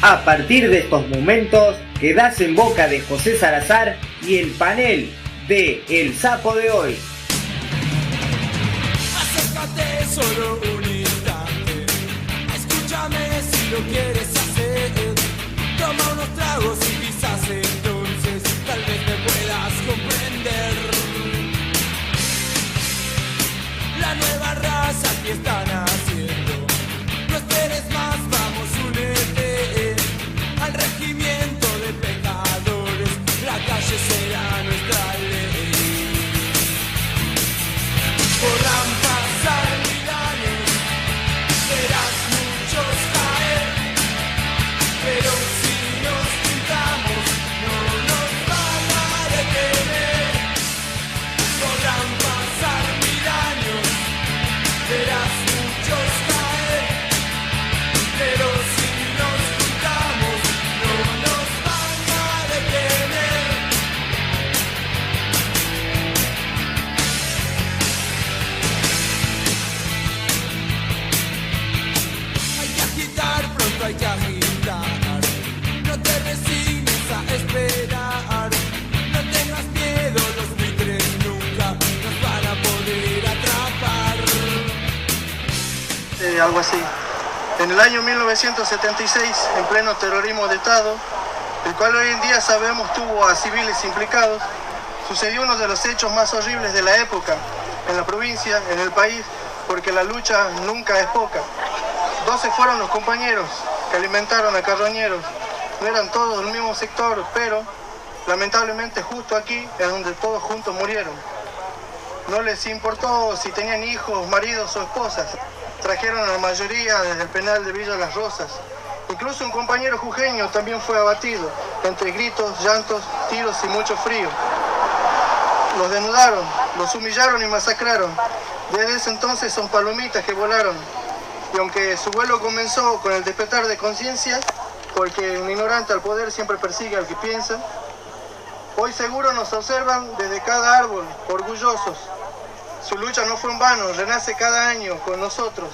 A partir de estos momentos quedás en boca de José Salazar y el panel de El Sapo de hoy. Acércate solo un instante, escúchame si lo quieres hacer. Toma unos tragos y quizás entonces tal vez me puedas comprender. La nueva raza que están haciendo, no esperes más, vamos, únete al regimiento de pecadores, la calle será nuestra ley. Podrán pasar 1000 años, verás muchos caer, pero si nos juntamos no nos van a detener. Podrán pasar 1000 años, verás muchos caer, pero si nos juntamos no nos van a detener. Hay que agitar, pronto hay que agitar. No te resignes a esperar. No tengas miedo, los buitres nunca nos van a poder atrapar. Algo así. En el año 1976, en pleno terrorismo de Estado, el cual hoy en día sabemos tuvo a civiles implicados, sucedió uno de los hechos más horribles de la época, en la provincia, en el país, porque la lucha nunca es poca. 12 fueron los compañeros que alimentaron a carroñeros. No eran todos del mismo sector, pero lamentablemente justo aquí es donde todos juntos murieron. No les importó si tenían hijos, maridos o esposas. Trajeron a la mayoría desde el penal de Villa Las Rosas. Incluso un compañero jujeño también fue abatido, entre gritos, llantos, tiros y mucho frío. Los desnudaron, los humillaron y masacraron. Desde ese entonces son palomitas que volaron. Y aunque su vuelo comenzó con el despertar de conciencia, porque un ignorante al poder siempre persigue al que piensa, hoy seguro nos observan desde cada árbol, orgullosos. Su lucha no fue en vano, renace cada año con nosotros.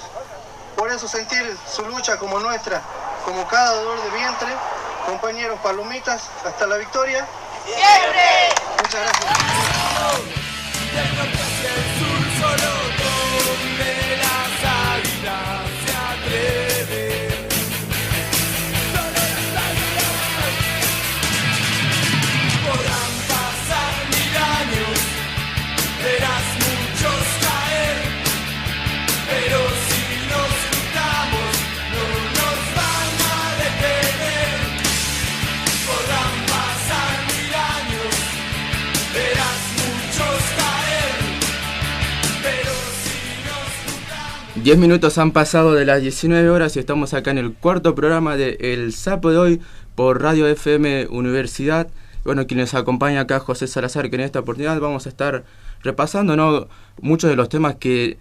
Por eso sentir su lucha como nuestra, como cada dolor de vientre, compañeros palomitas, hasta la victoria. ¡Siempre! Muchas gracias. Del norte hacia el sur, solo donde las águilas se atreven. Solo las águilas. Podrán pasar 1000 años, verás muchos caer, pero si nos juntamos no nos van a detener. Podrán pasar 1000 años, verás muchos caer, pero si nos juntamos... 10 minutos han pasado de las 19 horas y estamos acá en el cuarto programa de El Sapo de hoy por Radio FM Universidad. Bueno, quien nos acompaña acá, José Salazar, que en esta oportunidad vamos a estar repasando, ¿no?, muchos de los temas que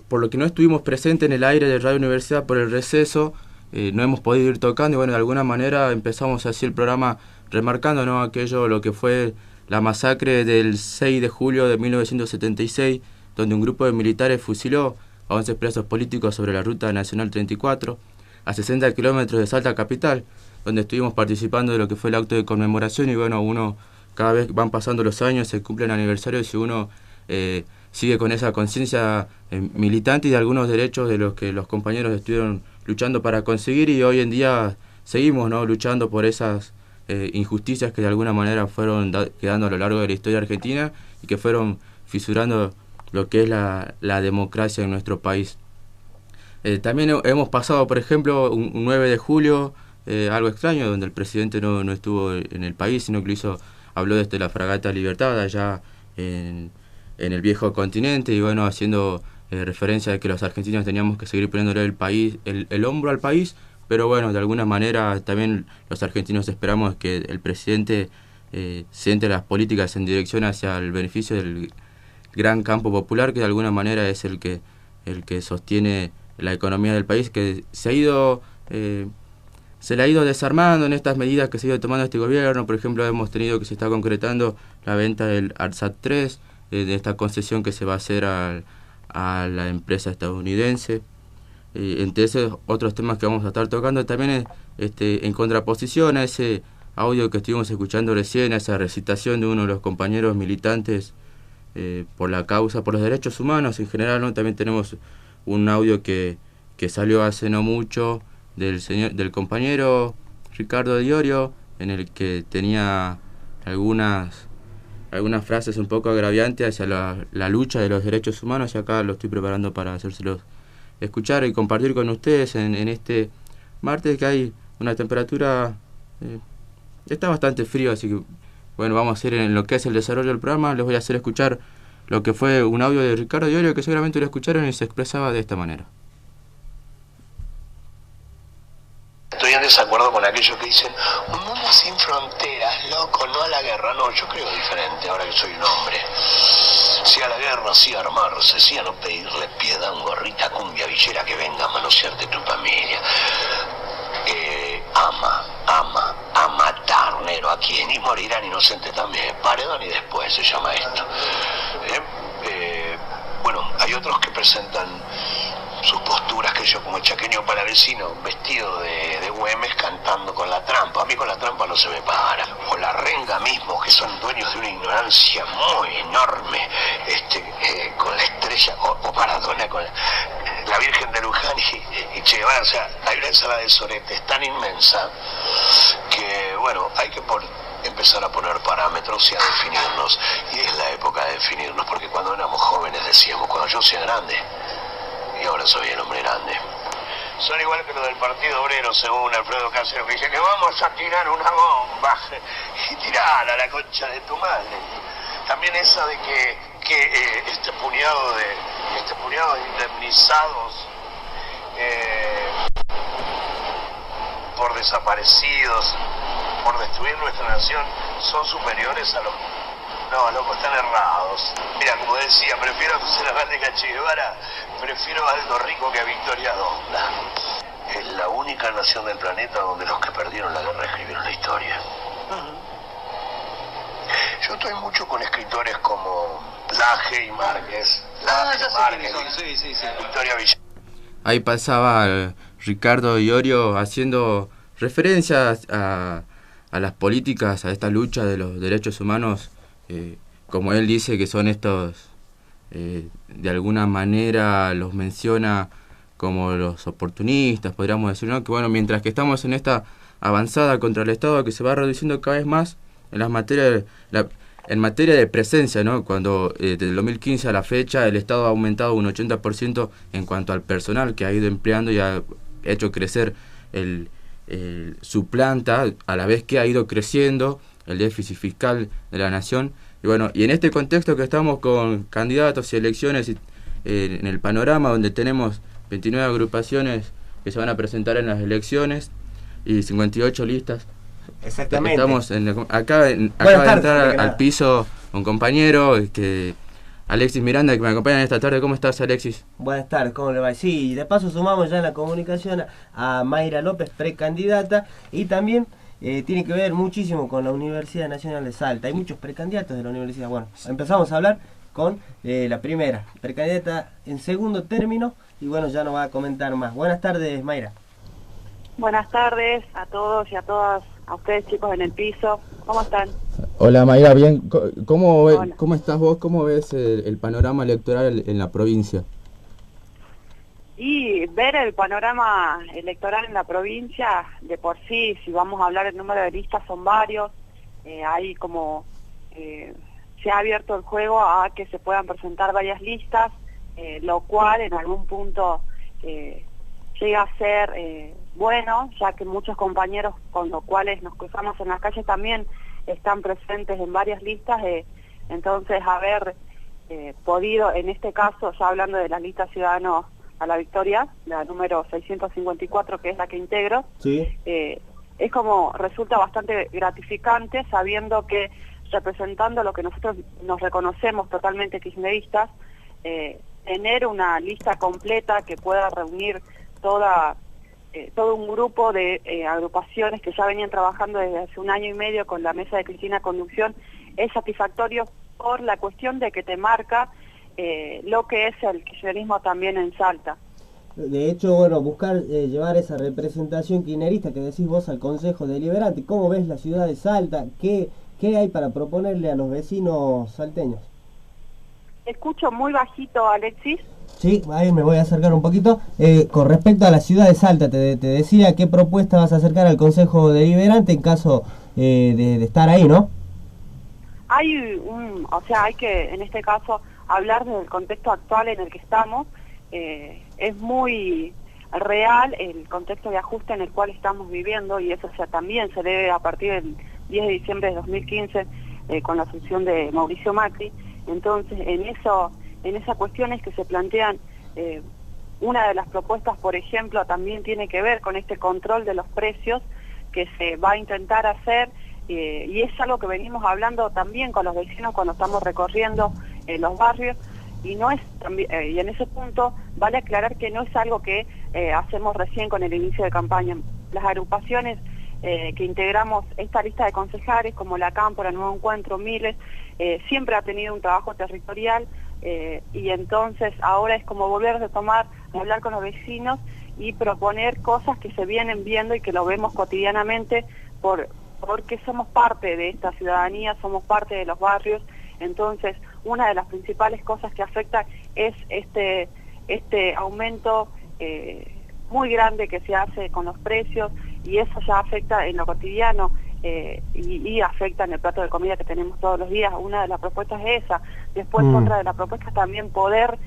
por lo que no estuvimos presentes en el aire de Radio Universidad por el receso, no hemos podido ir tocando y bueno, de alguna manera empezamos así el programa remarcando, ¿no?, lo que fue la masacre del 6 de julio de 1976, donde un grupo de militares fusiló a 11 presos políticos sobre la Ruta Nacional 34, a 60 kilómetros de Salta capital, donde estuvimos participando de lo que fue el acto de conmemoración y bueno, cada vez van pasando los años, se cumplen aniversarios y uno sigue con esa conciencia militante y de algunos derechos de los que los compañeros estuvieron luchando para conseguir y hoy en día seguimos, ¿no?, luchando por esas injusticias que de alguna manera fueron quedando a lo largo de la historia argentina y que fueron fisurando lo que es la democracia en nuestro país. También hemos pasado, por ejemplo, un 9 de julio, algo extraño, donde el presidente no estuvo en el país, sino que habló desde la fragata Libertad, allá en el viejo continente, y bueno, haciendo referencia de que los argentinos teníamos que seguir poniéndole el hombro al país, pero bueno, de alguna manera también los argentinos esperamos que el presidente centre las políticas en dirección hacia el beneficio del gran campo popular, que de alguna manera es el que sostiene la economía del país, que se le ha ido desarmando en estas medidas que se ha ido tomando este gobierno. Por ejemplo, hemos tenido que se está concretando la venta del ARSAT 3, de esta concesión que se va a hacer a la empresa estadounidense. Entre esos otros temas que vamos a estar tocando también en contraposición a ese audio que estuvimos escuchando recién, a esa recitación de uno de los compañeros militantes por la causa, por los derechos humanos en general, ¿no? También tenemos un audio que salió hace no mucho del compañero Ricardo Diorio, en el que tenía algunas frases un poco agraviantes hacia la lucha de los derechos humanos, y acá lo estoy preparando para hacérselos escuchar y compartir con ustedes en este martes, que hay una temperatura, está bastante frío, así que bueno, vamos a hacer en lo que es el desarrollo del programa, les voy a hacer escuchar lo que fue un audio de Ricardo Diorio, que seguramente lo escucharon, y se expresaba de esta manera. Estoy en desacuerdo con aquellos que dicen un mundo sin fronteras, loco, no a la guerra. No, yo creo diferente ahora que soy un hombre. Sí a la guerra, sí a armarse, sí a no pedirle piedad a un gorrita cumbia villera que venga a manosearte tu familia. A matar, Nero, a quien, y morirán inocentes también. Paredón y después se llama esto. Bueno, hay otros que presentan sus posturas, que yo como chaqueño palavecino, vestido de Güemes, cantando con la trampa. A mí con la trampa no se me para. O la renga mismo, que son dueños de una ignorancia muy enorme, con la estrella, o Maradona con la Virgen de Luján y Che Guevara. O sea, hay una ensalada de soretes tan inmensa que, bueno, hay que empezar a poner parámetros y a definirnos. Y es la época de definirnos, porque cuando éramos jóvenes decíamos, cuando yo sea grande, y ahora soy el hombre grande. Son igual que los del Partido Obrero, según Alfredo Casero, que dice que vamos a tirar una bomba y tirarla a la concha de tu madre. También esa de que este puñado de indemnizados por desaparecidos, por destruir nuestra nación, son superiores a los... No, loco, están errados. Mira, como decía, prefiero ser grande que a Che Guevara, prefiero a Aldo Rico que a Victoria Donda. Es la única nación del planeta donde los que perdieron la guerra escribieron la historia. Yo estoy mucho con escritores como Laje y Márquez. Sí. Victoria Villar. Ahí pasaba Ricardo Diorio haciendo referencias a las políticas, a esta lucha de los derechos humanos, como él dice que son estos, de alguna manera los menciona como los oportunistas, podríamos decir, ¿no? Que bueno, mientras que estamos en esta avanzada contra el Estado que se va reduciendo cada vez más en en materia de presencia, ¿no? Cuando desde el 2015 a la fecha el Estado ha aumentado un 80% en cuanto al personal que ha ido empleando y ha hecho crecer su planta, a la vez que ha ido creciendo el déficit fiscal de la nación. Y bueno, y en este contexto que estamos con candidatos y elecciones en el panorama donde tenemos 29 agrupaciones que se van a presentar en las elecciones y 58 listas. Exactamente. Estamos acaba de entrar al piso un compañero, Alexis Miranda, que me acompaña en esta tarde. ¿Cómo estás, Alexis? Buenas tardes, ¿cómo le va? Sí, y de paso sumamos ya en la comunicación a Mayra López, precandidata, y también tiene que ver muchísimo con la Universidad Nacional de Salta. Hay muchos precandidatos de la universidad. Bueno, empezamos a hablar con la primera, precandidata en segundo término, y bueno, ya nos va a comentar más. Buenas tardes, Mayra. Buenas tardes a todos y a todas, a ustedes chicos en el piso. ¿Cómo están? Hola, Mayra, bien. ¿Cómo estás vos? ¿Cómo ves el panorama electoral en la provincia? Y ver el panorama electoral en la provincia, de por sí, si vamos a hablar del número de listas, son varios. Hay como... se ha abierto el juego a que se puedan presentar varias listas, lo cual en algún punto llega a ser bueno, ya que muchos compañeros con los cuales nos cruzamos en las calles también están presentes en varias listas, entonces haber podido, en este caso, ya hablando de la lista Ciudadanos a la Victoria, la número 654, que es la que integro, sí. Es como resulta bastante gratificante sabiendo que representando lo que nosotros nos reconocemos totalmente kirchneristas, tener una lista completa que pueda reunir todo un grupo de agrupaciones que ya venían trabajando desde hace 1 año y medio con la mesa de Cristina Conducción, es satisfactorio por la cuestión de que te marca lo que es el kirchnerismo también en Salta. De hecho, bueno, buscar llevar esa representación kirchnerista que decís vos al Consejo Deliberante. ¿Cómo ves la ciudad de Salta? ¿Qué hay para proponerle a los vecinos salteños? Escucho muy bajito, Alexis. Sí, ahí me voy a acercar un poquito. Con respecto a la ciudad de Salta, te decía qué propuesta vas a acercar al Consejo Deliberante en caso de estar ahí, ¿no? Hay que, en este caso, hablar del contexto actual en el que estamos. Es muy real el contexto de ajuste en el cual estamos viviendo, y eso también se debe a partir del 10 de diciembre de 2015 con la asunción de Mauricio Macri. Entonces, en esa cuestión es que se plantean, una de las propuestas, por ejemplo, también tiene que ver con este control de los precios que se va a intentar hacer, y es algo que venimos hablando también con los vecinos cuando estamos recorriendo los barrios. Y no es y en ese punto vale aclarar que no es algo que hacemos recién con el inicio de campaña. Las agrupaciones que integramos esta lista de concejales, como la Cámpora, Nuevo Encuentro, Miles, siempre ha tenido un trabajo territorial, y entonces ahora es como volver a retomar, hablar con los vecinos y proponer cosas que se vienen viendo y que lo vemos cotidianamente porque somos parte de esta ciudadanía, somos parte de los barrios. Entonces, una de las principales cosas que afecta es este aumento muy grande que se hace con los precios, y eso ya afecta en lo cotidiano y afecta en el plato de comida que tenemos todos los días. Una de las propuestas es esa. Después otra de las propuestas también poder,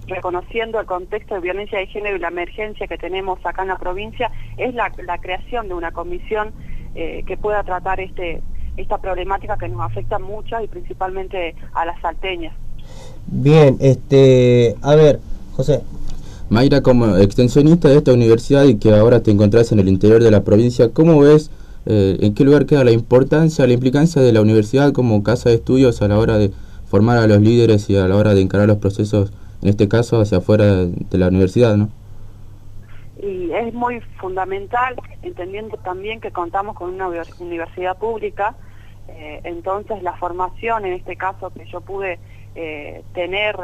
reconociendo el contexto de violencia de género y la emergencia que tenemos acá en la provincia, es la creación de una comisión que pueda tratar esta problemática que nos afecta mucho y principalmente a las salteñas. Bien, a ver, José. Mayra, como extensionista de esta universidad y que ahora te encontrás en el interior de la provincia, ¿cómo ves, en qué lugar queda la importancia, la implicancia de la universidad como casa de estudios a la hora de formar a los líderes y a la hora de encarar los procesos, en este caso hacia afuera de la universidad, ¿no? Y es muy fundamental, entendiendo también que contamos con una universidad pública, entonces la formación, en este caso, que yo pude tener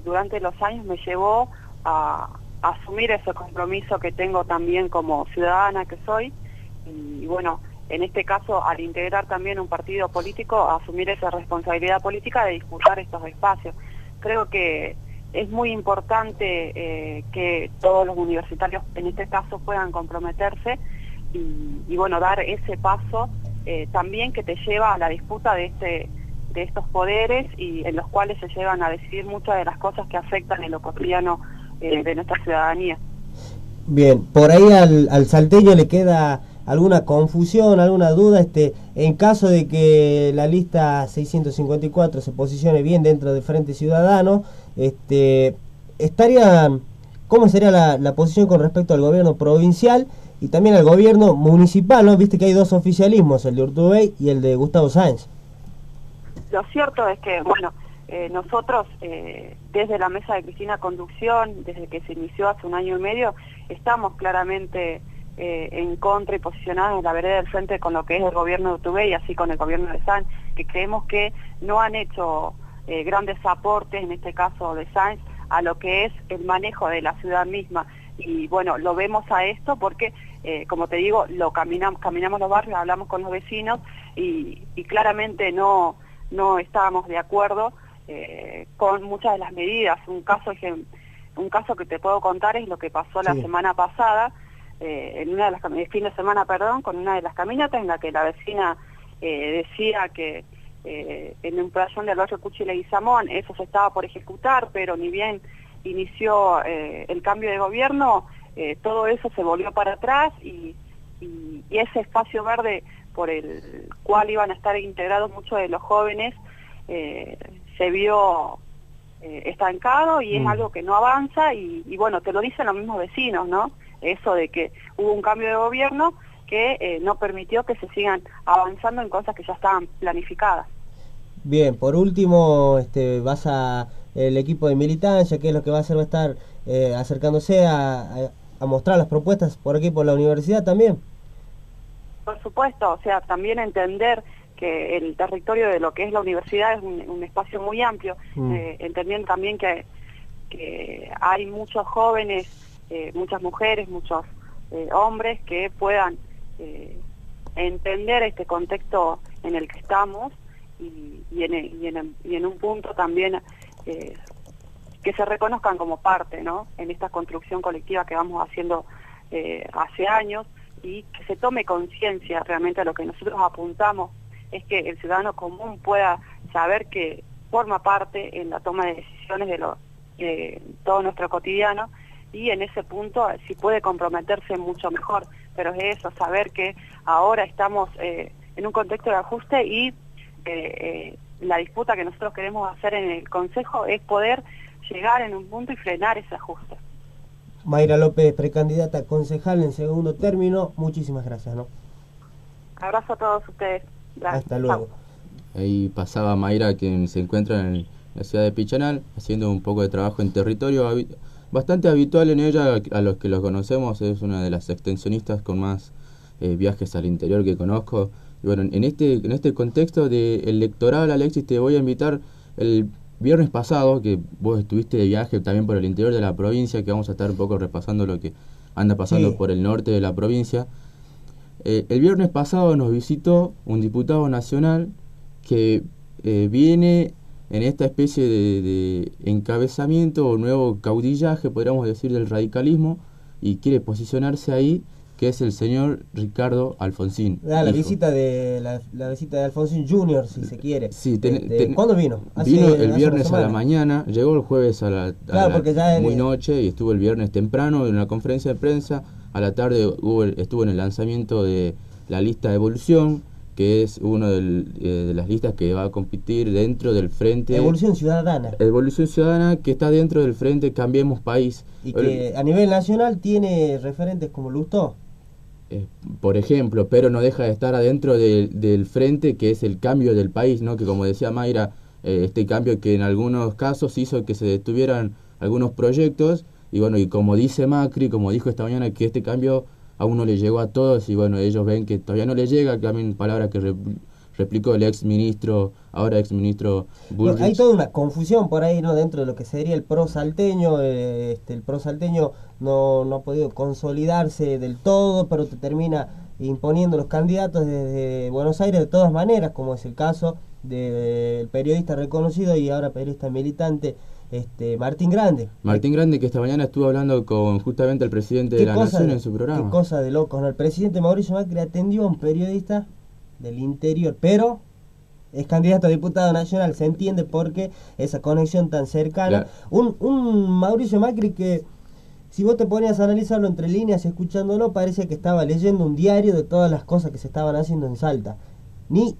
durante los años, me llevó a asumir ese compromiso que tengo también como ciudadana que soy, y bueno, en este caso, al integrar también un partido político, a asumir esa responsabilidad política de disputar estos espacios. Creo que es muy importante que todos los universitarios, en este caso, puedan comprometerse y bueno, dar ese paso también que te lleva a la disputa de estos poderes, y en los cuales se llevan a decidir muchas de las cosas que afectan en lo cotidiano de nuestra ciudadanía. Bien, por ahí al salteño le queda alguna confusión, alguna duda, en caso de que la lista 654 se posicione bien dentro del Frente Ciudadano, ¿cómo sería la posición con respecto al gobierno provincial y también al gobierno municipal, ¿no? Viste que hay dos oficialismos, el de Urtubey y el de Gustavo Sáenz. Lo cierto es que, bueno, nosotros desde la mesa de Cristina Conducción, desde que se inició hace 1 año y medio, estamos claramente en contra y posicionados en la vereda del frente con lo que es el gobierno de Urtubey y así con el gobierno de Sáenz, que creemos que no han hecho grandes aportes, en este caso de Sáenz, a lo que es el manejo de la ciudad misma. Y bueno, lo vemos a esto porque, como te digo, caminamos los barrios, hablamos con los vecinos y claramente no estábamos de acuerdo con muchas de las medidas. Un caso que te puedo contar es lo que pasó la semana pasada, en una de las fin de semana, perdón, con una de las caminatas en la que la vecina decía que en un playón del barrio Cuchi Leguizamón eso se estaba por ejecutar, pero ni bien inició el cambio de gobierno, todo eso se volvió para atrás y ese espacio verde por el cual iban a estar integrados muchos de los jóvenes se vio estancado y es algo que no avanza y bueno, te lo dicen los mismos vecinos, ¿no? Eso de que hubo un cambio de gobierno que no permitió que se sigan avanzando en cosas que ya estaban planificadas. Bien, por último, vas a el equipo de militancia, ¿qué es lo que va a hacer? ¿Va a estar acercándose a mostrar las propuestas por aquí por la universidad también? Por supuesto, o sea, también entender que el territorio de lo que es la universidad es un espacio muy amplio, entendiendo también que que hay muchos jóvenes, muchas mujeres, muchos hombres que puedan entender este contexto en el que estamos y en un punto también que se reconozcan como parte, ¿no?, en esta construcción colectiva que vamos haciendo hace años, y que se tome conciencia realmente a lo que nosotros apuntamos, es que el ciudadano común pueda saber que forma parte en la toma de decisiones de todo nuestro cotidiano, y en ese punto si puede comprometerse mucho mejor. Pero es eso, saber que ahora estamos en un contexto de ajuste y la disputa que nosotros queremos hacer en el Consejo es poder llegar en un punto y frenar ese ajuste. Mayra López, precandidata a concejal en segundo término, muchísimas gracias, ¿no? Abrazo a todos ustedes. Gracias. Hasta luego. Ahí pasaba Mayra, quien se encuentra en la ciudad de Pichanal, haciendo un poco de trabajo en territorio bastante habitual en ella. A los que los conocemos, es una de las extensionistas con más viajes al interior que conozco. Y bueno, en este contexto de electoral, Alexis, te voy a invitar el viernes pasado, que vos estuviste de viaje también por el interior de la provincia, que vamos a estar un poco repasando lo que anda pasando por el norte de la provincia. El viernes pasado nos visitó un diputado nacional que viene en esta especie de encabezamiento o nuevo caudillaje, podríamos decir, del radicalismo, y quiere posicionarse ahí, que es el señor Ricardo Alfonsín. La visita de Alfonsín Jr., si se quiere. Sí, ¿cuándo vino? Vino el viernes a la mañana, llegó el jueves a la muy noche, y estuvo el viernes temprano en una conferencia de prensa. A la tarde estuvo en el lanzamiento de la lista de Evolución, que es una de las listas que va a competir dentro del Frente... Evolución Ciudadana. Evolución Ciudadana, que está dentro del Frente Cambiemos País. Y que a nivel nacional tiene referentes como Lustó. Por ejemplo, pero no deja de estar adentro del Frente, que es el cambio del país, ¿no? Que como decía Mayra, este cambio que en algunos casos hizo que se detuvieran algunos proyectos, y bueno, y como dice Macri, como dijo esta mañana, que este cambio aún no le llegó a todos, y bueno, ellos ven que todavía no le llega, también palabra que replicó el ahora ex ministro Bullrich. Hay toda una confusión por ahí, ¿no?, dentro de lo que sería el PRO salteño. El PRO salteño no ha podido consolidarse del todo, pero te termina imponiendo los candidatos desde Buenos Aires de todas maneras, como es el caso del periodista reconocido y ahora periodista militante Martín Grande. Martín Grande, que esta mañana estuvo hablando con justamente el presidente de la Nación en su programa. Qué cosa de locos, ¿no? El presidente Mauricio Macri atendió a un periodista del interior, pero es candidato a diputado nacional. Se entiende por qué esa conexión tan cercana. Claro. Un Mauricio Macri que, si vos te ponías a analizarlo entre líneas y escuchándolo, parecía que estaba leyendo un diario de todas las cosas que se estaban haciendo en Salta. Ni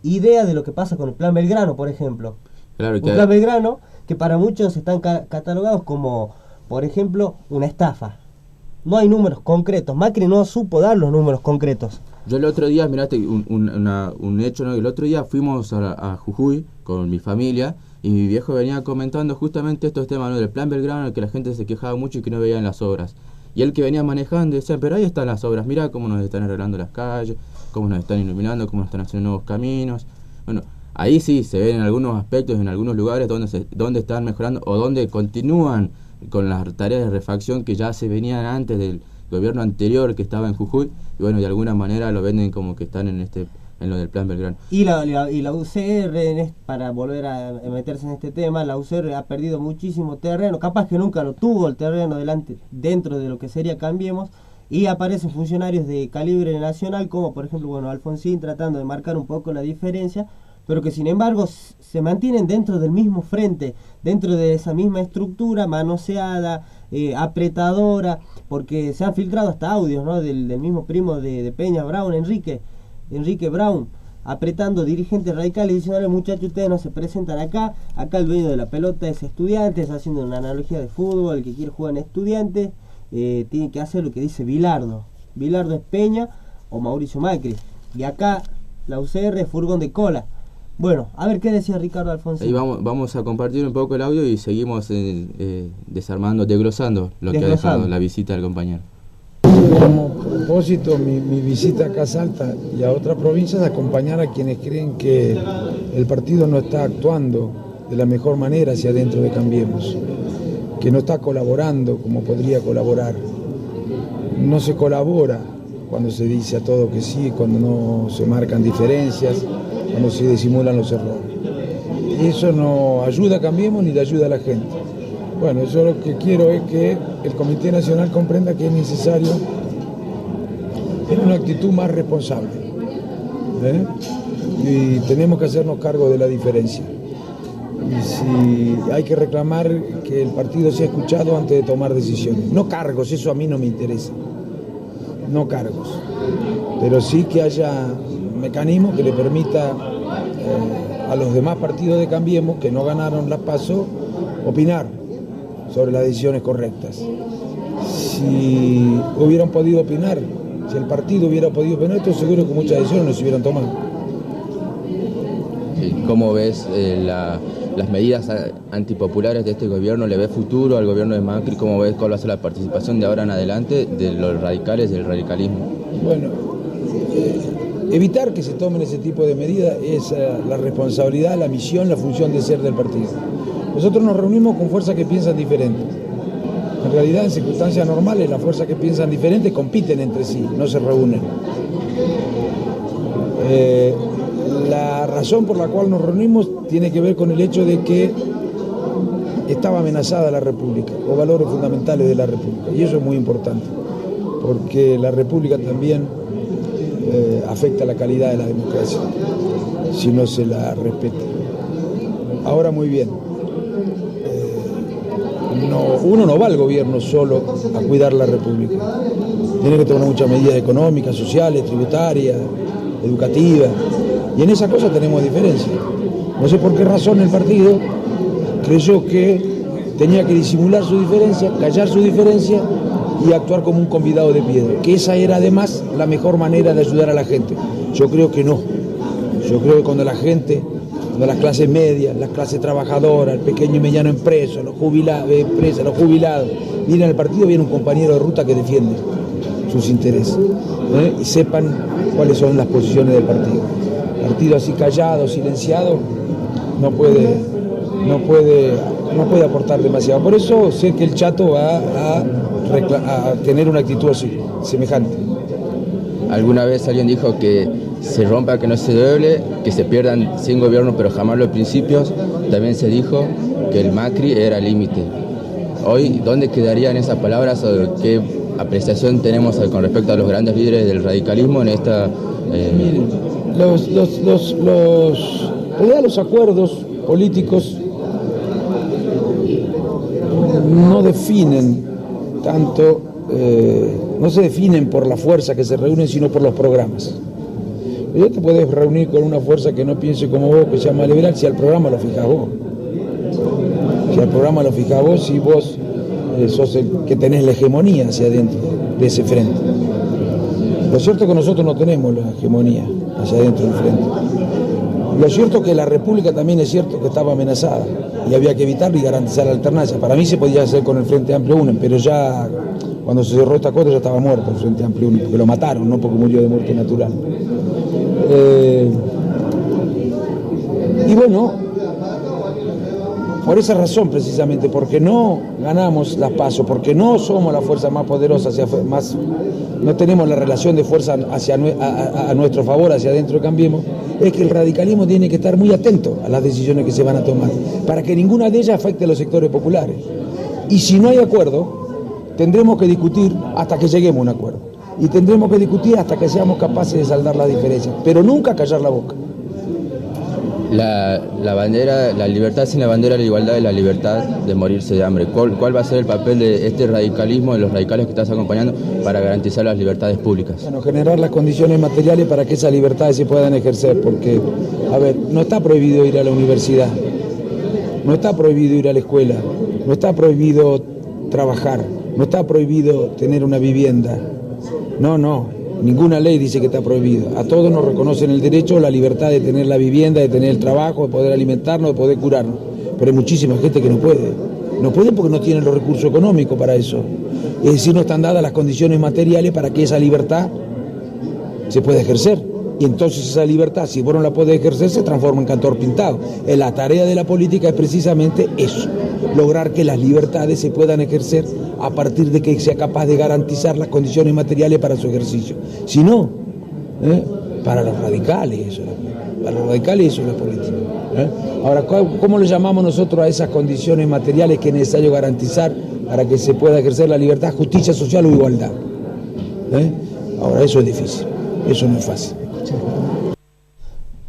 idea de lo que pasa con el Plan Belgrano, por ejemplo. Claro, un Plan Belgrano que para muchos están catalogados como, por ejemplo, una estafa. No hay números concretos. Macri no supo dar los números concretos. Yo el otro día, miraste un hecho, ¿no? El otro día fuimos a Jujuy con mi familia, y mi viejo venía comentando justamente estos temas, ¿no?, del Plan Belgrano, que la gente se quejaba mucho y que no veían las obras. Y él, que venía manejando, decía, pero ahí están las obras, mirá cómo nos están arreglando las calles, cómo nos están iluminando, cómo nos están haciendo nuevos caminos. Bueno, ahí sí se ven en algunos aspectos, en algunos lugares donde están mejorando o donde continúan con las tareas de refacción que ya se venían antes del gobierno anterior que estaba en Jujuy, y bueno, de alguna manera lo venden como que están en lo del Plan Belgrano. Y la UCR, para volver a meterse en este tema, la UCR ha perdido muchísimo terreno, capaz que nunca lo tuvo el terreno dentro de lo que sería Cambiemos, y aparecen funcionarios de calibre nacional, como por ejemplo, bueno, Alfonsín, tratando de marcar un poco la diferencia, pero que sin embargo se mantienen dentro del mismo frente, dentro de esa misma estructura manoseada, apretadora, porque se han filtrado hasta audios, ¿no?, del mismo primo de Peña Brown, Enrique Brown, apretando dirigentes radicales, diciéndole, muchachos, ustedes no se presentan acá el dueño de la pelota es Estudiantes, haciendo una analogía de fútbol, el que quiere jugar en Estudiantes tiene que hacer lo que dice Bilardo es Peña o Mauricio Macri, y acá la UCR es furgón de cola. Bueno, a ver qué decía Ricardo Alfonsín. Y vamos a compartir un poco el audio y seguimos desglosando lo que ha dejado la visita del compañero. Como propósito, mi visita acá a Salta y a otras provincias, acompañar a quienes creen que el partido no está actuando de la mejor manera hacia adentro de Cambiemos. que no está colaborando como podría colaborar. No se colabora cuando se dice a todo que sí, cuando no se marcan diferencias, cuando se disimulan los errores. Y eso no ayuda a Cambiemos ni le ayuda a la gente. Bueno, yo lo que quiero es que el Comité Nacional comprenda que es necesario tener una actitud más responsable. Y tenemos que hacernos cargo de la diferencia. Y si hay que reclamar que el partido sea escuchado antes de tomar decisiones. No cargos, eso a mí no me interesa. No cargos. Pero sí que haya un mecanismo que le permita a los demás partidos de Cambiemos que no ganaron las PASO opinar sobre las decisiones correctas. Si hubieran podido opinar, si el partido hubiera podido opinar, estoy seguro que muchas decisiones no se hubieran tomado. ¿Cómo ves las medidas antipopulares de este gobierno? ¿Le ves futuro al gobierno de Macri? ¿Cómo ves cuál va a ser la participación de ahora en adelante de los radicales y del radicalismo? Bueno, evitar que se tomen ese tipo de medidas es la responsabilidad, la misión, la función de ser del partido. Nosotros nos reunimos con fuerzas que piensan diferente. En realidad, en circunstancias normales, las fuerzas que piensan diferente compiten entre sí, no se reúnen. La razón por la cual nos reunimos tiene que ver con el hecho de que estaba amenazada la República, los valores fundamentales de la República, y eso es muy importante, porque la República también afecta la calidad de la democracia, si no se la respeta. Ahora, muy bien, uno no va al gobierno solo a cuidar la República, tiene que tomar muchas medidas económicas, sociales, tributarias, educativas, y en esa cosa tenemos diferencia. No sé por qué razón el partido creyó que tenía que disimular su diferencia, callar su diferencia y actuar como un convidado de piedra, que esa era además la mejor manera de ayudar a la gente. Yo creo que no. Yo creo que cuando la gente, cuando las clases medias, las clases trabajadoras, el pequeño y mediano empreso, los jubilados, miren al partido, viene un compañero de ruta que defiende sus intereses, y sepan cuáles son las posiciones del partido. El partido así callado, silenciado, no puede aportar demasiado. Por eso sé que el Chato va a tener una actitud así, semejante. Alguna vez alguien dijo que se rompa, que no se doble, que se pierdan 100 gobiernos, pero jamás los principios. También se dijo que el Macri era límite. Hoy, ¿dónde quedarían esas palabras o qué apreciación tenemos con respecto a los grandes líderes del radicalismo en esta... Los acuerdos políticos no definen tanto, no se definen por la fuerza que se reúnen, sino por los programas. Yo te puedes reunir con una fuerza que no piense como vos, que se llama liberal, si al programa lo fijas vos. Si al programa lo fijas vos, si vos sos el que tenés la hegemonía hacia adentro de ese frente. Lo cierto es que nosotros no tenemos la hegemonía hacia adentro del frente. Lo cierto es que la República también es cierto que estaba amenazada y había que evitarlo y garantizar la alternancia. Para mí se podía hacer con el Frente Amplio 1, pero ya cuando se cerró esta cosa ya estaba muerto el Frente Amplio 1, porque lo mataron, no porque murió de muerte natural. Y bueno, por esa razón precisamente, porque no ganamos las PASO, porque no somos la fuerza más poderosa, no tenemos la relación de fuerza a nuestro favor, hacia adentro Cambiemos, es que el radicalismo tiene que estar muy atento a las decisiones que se van a tomar, para que ninguna de ellas afecte a los sectores populares. Y si no hay acuerdo, tendremos que discutir hasta que lleguemos a un acuerdo. Y tendremos que discutir hasta que seamos capaces de saldar las diferencias, pero nunca callar la boca. La bandera, la libertad sin la bandera de la igualdad es la libertad de morirse de hambre. ¿Cuál va a ser el papel de este radicalismo, de los radicales que estás acompañando, para garantizar las libertades públicas? Bueno, generar las condiciones materiales para que esas libertades se puedan ejercer, porque, a ver, no está prohibido ir a la universidad, no está prohibido ir a la escuela, no está prohibido trabajar, no está prohibido tener una vivienda. No. Ninguna ley dice que está prohibido. A todos nos reconocen el derecho, la libertad de tener la vivienda, de tener el trabajo, de poder alimentarnos, de poder curarnos. Pero hay muchísima gente que no puede. No puede porque no tienen los recursos económicos para eso. Es decir, no están dadas las condiciones materiales para que esa libertad se pueda ejercer. Y entonces esa libertad, si vos no la podés ejercer, se transforma en cantor pintado. La tarea de la política es precisamente eso, lograr que las libertades se puedan ejercer a partir de que sea capaz de garantizar las condiciones materiales para su ejercicio. Si no, para los radicales eso es la política. Ahora, ¿cómo le llamamos nosotros a esas condiciones materiales que es necesario garantizar para que se pueda ejercer la libertad, justicia social o igualdad? Ahora, eso es difícil, eso no es fácil.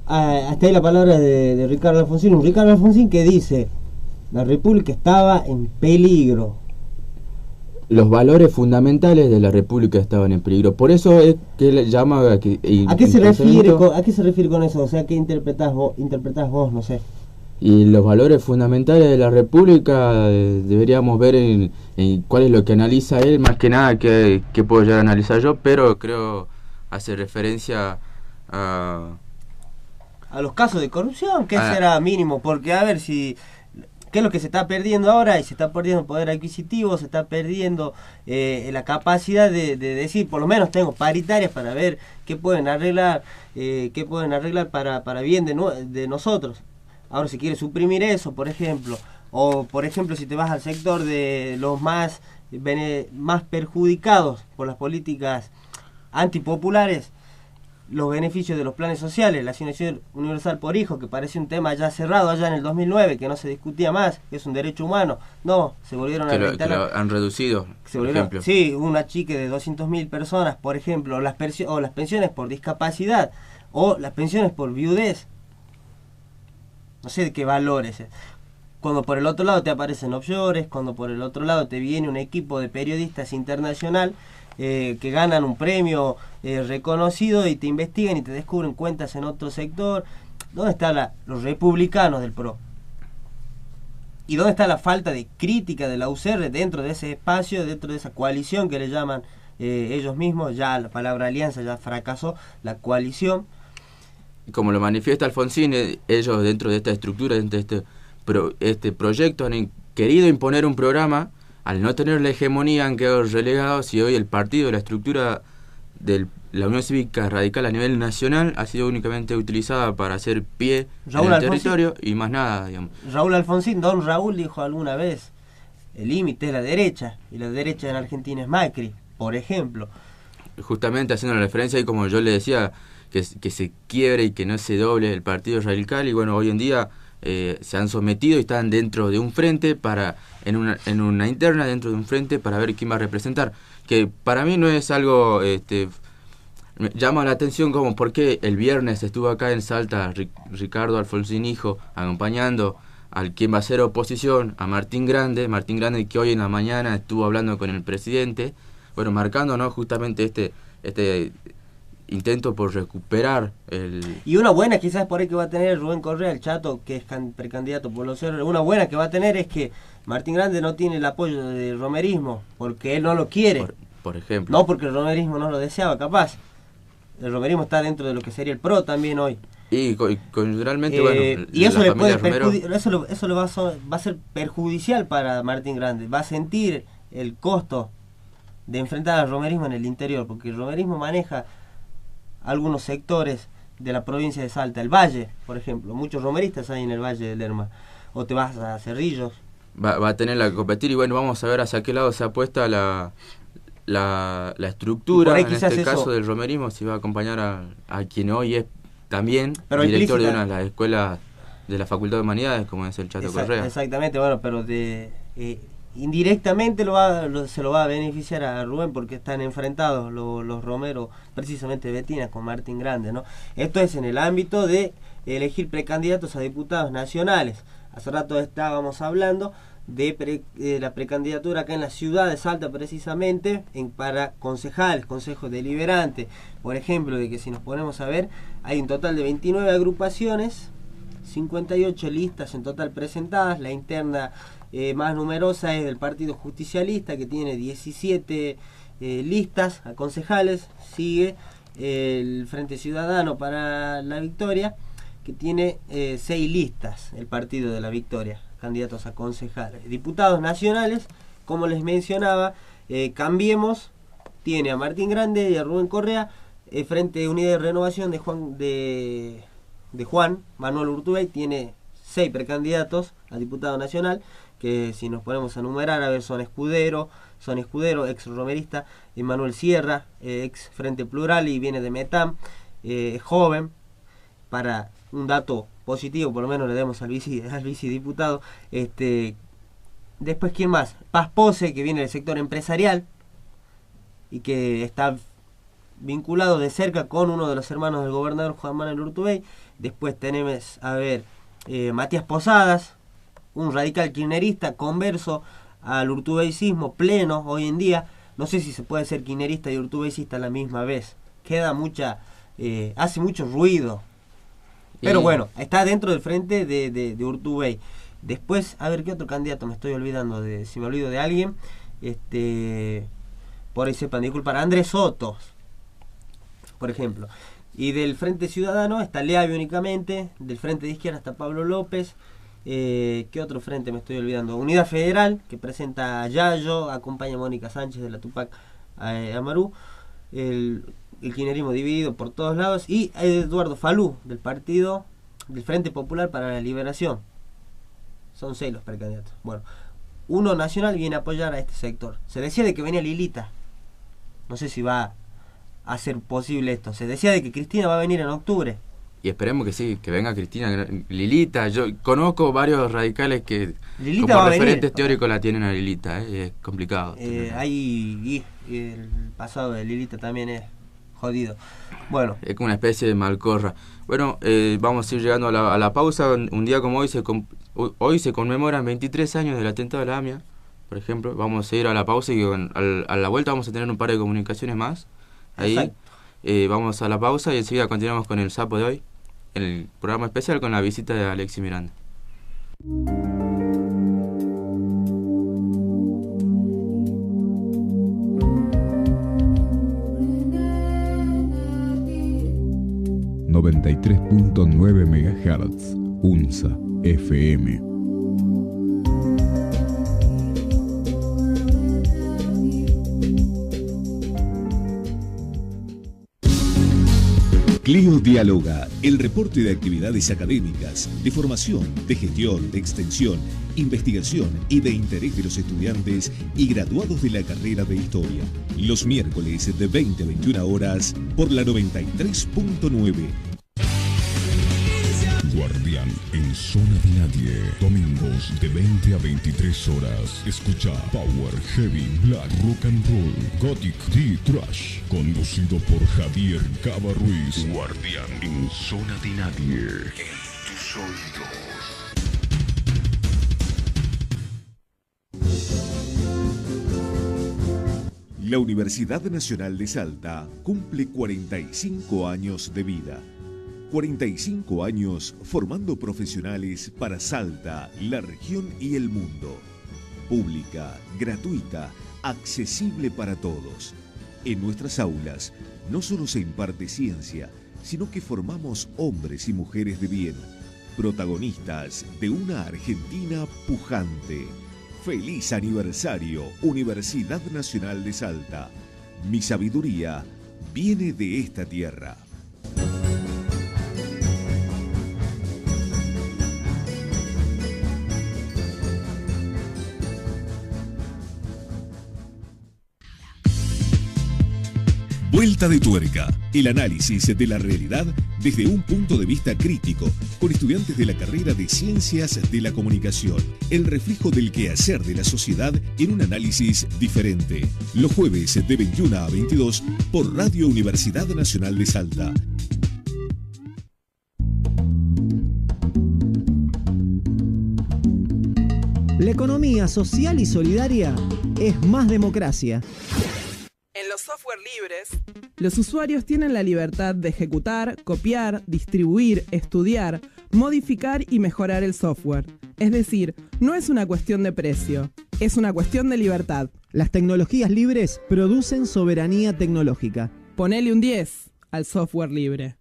Hasta ahí la palabra de Ricardo Alfonsín. Un Ricardo Alfonsín que dice: la República estaba en peligro. Los valores fundamentales de la República estaban en peligro. Por eso es que él llama ¿A qué se refiere con eso? O sea, ¿qué interpretás vos? No sé. Y los valores fundamentales de la República deberíamos ver en cuál es lo que analiza él, más que nada que puedo llegar a analizar yo, pero creo hace referencia a los casos de corrupción, que será mínimo, porque a ver si... ¿Qué es lo que se está perdiendo ahora? Y se está perdiendo poder adquisitivo, se está perdiendo la capacidad de decir, por lo menos tengo paritarias para ver qué pueden arreglar para bien de nosotros. Ahora se quiere suprimir eso, por ejemplo, o por ejemplo si te vas al sector de los más perjudicados por las políticas antipopulares, los beneficios de los planes sociales, la asignación universal por hijo, que parece un tema ya cerrado allá en el 2009, que no se discutía más, que es un derecho humano. No, se volvieron a reinstalar. Que lo han reducido, por ejemplo. Sí, una chica de 200.000 personas, por ejemplo, o las pensiones por discapacidad, o las pensiones por viudez. No sé de qué valores. Cuando por el otro lado te aparecen offshores, cuando por el otro lado te viene un equipo de periodistas internacional que ganan un premio reconocido y te investigan y te descubren cuentas en otro sector. ¿Dónde están los republicanos del PRO? ¿Y dónde está la falta de crítica de la UCR dentro de ese espacio, dentro de esa coalición que le llaman ellos mismos? Ya la palabra alianza ya fracasó, la coalición. Como lo manifiesta Alfonsín, ellos dentro de esta estructura, dentro de este proyecto han querido imponer un programa. Al no tener la hegemonía han quedado relegados, y hoy el partido, la estructura de la Unión Cívica Radical a nivel nacional ha sido únicamente utilizada para hacer pie en el territorio y más nada, digamos. Raúl Alfonsín, don Raúl, dijo alguna vez: el límite es la derecha, y la derecha en Argentina es Macri, por ejemplo. Justamente haciendo la referencia, y como yo le decía, que se quiebre y que no se doble el partido radical, y bueno, hoy en día se han sometido y están dentro de un frente en una interna dentro de un frente para ver quién va a representar, que para mí no es algo me llama la atención, como porque el viernes estuvo acá en Salta Ricardo Alfonsín hijo acompañando al quien va a ser oposición, a Martín Grande, que hoy en la mañana estuvo hablando con el presidente, bueno, marcando, ¿no?, justamente este intento por recuperar Y una buena quizás por ahí que va a tener Rubén Correa, el chato, que es precandidato por los CR, una buena que va a tener es que Martín Grande no tiene el apoyo del romerismo, porque él no lo quiere. Por ejemplo. No porque el romerismo no lo deseaba, capaz. El romerismo está dentro de lo que sería el PRO también hoy. Y conjunturalmente, bueno, y eso le puede eso va a ser perjudicial para Martín Grande. Va a sentir el costo de enfrentar al romerismo en el interior, porque el romerismo maneja algunos sectores de la provincia de Salta, el Valle, por ejemplo, muchos romeristas hay en el Valle del Lerma, o te vas a Cerrillos. Va a tener que competir, y bueno, vamos a ver hacia qué lado se apuesta la estructura, en este caso del romerismo, si va a acompañar a quien hoy es también director de una de las escuelas de la Facultad de Humanidades, como es el Chato Correa. Exactamente, bueno, pero indirectamente se lo va a beneficiar a Rubén, porque están enfrentados los romeros, precisamente Betina con Martín Grande, ¿no? Esto es en el ámbito de elegir precandidatos a diputados nacionales. Hace rato estábamos hablando de la precandidatura acá en la ciudad de Salta, precisamente para concejales, consejos deliberantes, por ejemplo, de que si nos ponemos a ver, hay un total de 29 agrupaciones, 58 listas en total presentadas. La interna más numerosa es del Partido Justicialista, que tiene 17 listas a concejales. Sigue el Frente Ciudadano para la Victoria, que tiene 6 listas, el Partido de la Victoria, candidatos a concejales. Diputados nacionales, como les mencionaba, Cambiemos tiene a Martín Grande y a Rubén Correa. el Frente Unidad de Renovación de Juan Manuel Urtubey tiene 6 precandidatos a diputado nacional, que si nos ponemos a enumerar, a ver, son Escudero, ex romerista, Manuel Sierra, ex Frente Plural y viene de Metam, joven, para un dato positivo, por lo menos le demos al vicediputado. Después, ¿quién más? Paz Pose, que viene del sector empresarial y que está vinculado de cerca con uno de los hermanos del gobernador Juan Manuel Urtubey. Después tenemos, a ver, Matías Posadas, un radical kirchnerista, converso al urtubeicismo pleno hoy en día. No sé si se puede ser kirchnerista y urtubeicista a la misma vez. Queda hace mucho ruido. Pero bueno, está dentro del frente de Urtubey. Después, a ver, ¿qué otro candidato me estoy olvidando? Si me olvido de alguien, por ahí sepan disculpar. Andrés Sotos, por ejemplo. Y del Frente Ciudadano está Leavi únicamente. Del Frente de Izquierda está Pablo López. ¿Qué otro frente me estoy olvidando? Unidad Federal, que presenta a Yayo, acompaña a Mónica Sánchez de la Tupac Amaru. El kirchnerismo dividido por todos lados. Y Eduardo Falú, del Frente Popular para la Liberación. Son 6 los precandidatos. Bueno, uno nacional viene a apoyar a este sector. Se decía de que venía Lilita. No sé si va a ser posible esto. Se decía de que Cristina va a venir en octubre. Y esperemos que sí, que venga Cristina. Lilita, yo conozco varios radicales que Lilita como referentes teóricos la tienen a Lilita, es complicado. El pasado de Lilita también es jodido. Bueno, es como una especie de malcorra. Bueno, vamos a ir llegando a la pausa. Un día como hoy se conmemoran 23 años del atentado de la AMIA, por ejemplo. Vamos a ir a la pausa y a la vuelta vamos a tener un par de comunicaciones más. Ahí vamos a la pausa y enseguida continuamos con el Sapo de hoy, el programa especial con la visita de Alexis Miranda. ...93.9 MHz... UNSA FM. Clio Dialoga, el reporte de actividades académicas, de formación, de gestión, de extensión, investigación y de interés de los estudiantes y graduados de la carrera de Historia. Los miércoles de 20 a 21 horas por la 93.9. Guardián en Zona de Nadie. Domingos de 20 a 23 horas. Escucha Power, Heavy, Black, Rock and Roll, Gothic, D, Trash. Conducido por Javier Cava Ruiz. Guardián en Zona de Nadie. En tus oídos. La Universidad Nacional de Salta cumple 45 años de vida. 45 años formando profesionales para Salta, la región y el mundo. Pública, gratuita, accesible para todos. En nuestras aulas no solo se imparte ciencia, sino que formamos hombres y mujeres de bien, protagonistas de una Argentina pujante. ¡Feliz aniversario, Universidad Nacional de Salta! Mi sabiduría viene de esta tierra. Vuelta de tuerca, el análisis de la realidad desde un punto de vista crítico, con estudiantes de la carrera de Ciencias de la Comunicación, el reflejo del quehacer de la sociedad en un análisis diferente. Los jueves de 21 a 22 por Radio Universidad Nacional de Salta. La economía social y solidaria es más democracia. En los software libres, los usuarios tienen la libertad de ejecutar, copiar, distribuir, estudiar, modificar y mejorar el software. Es decir, no es una cuestión de precio, es una cuestión de libertad. Las tecnologías libres producen soberanía tecnológica. Ponele un 10 al software libre.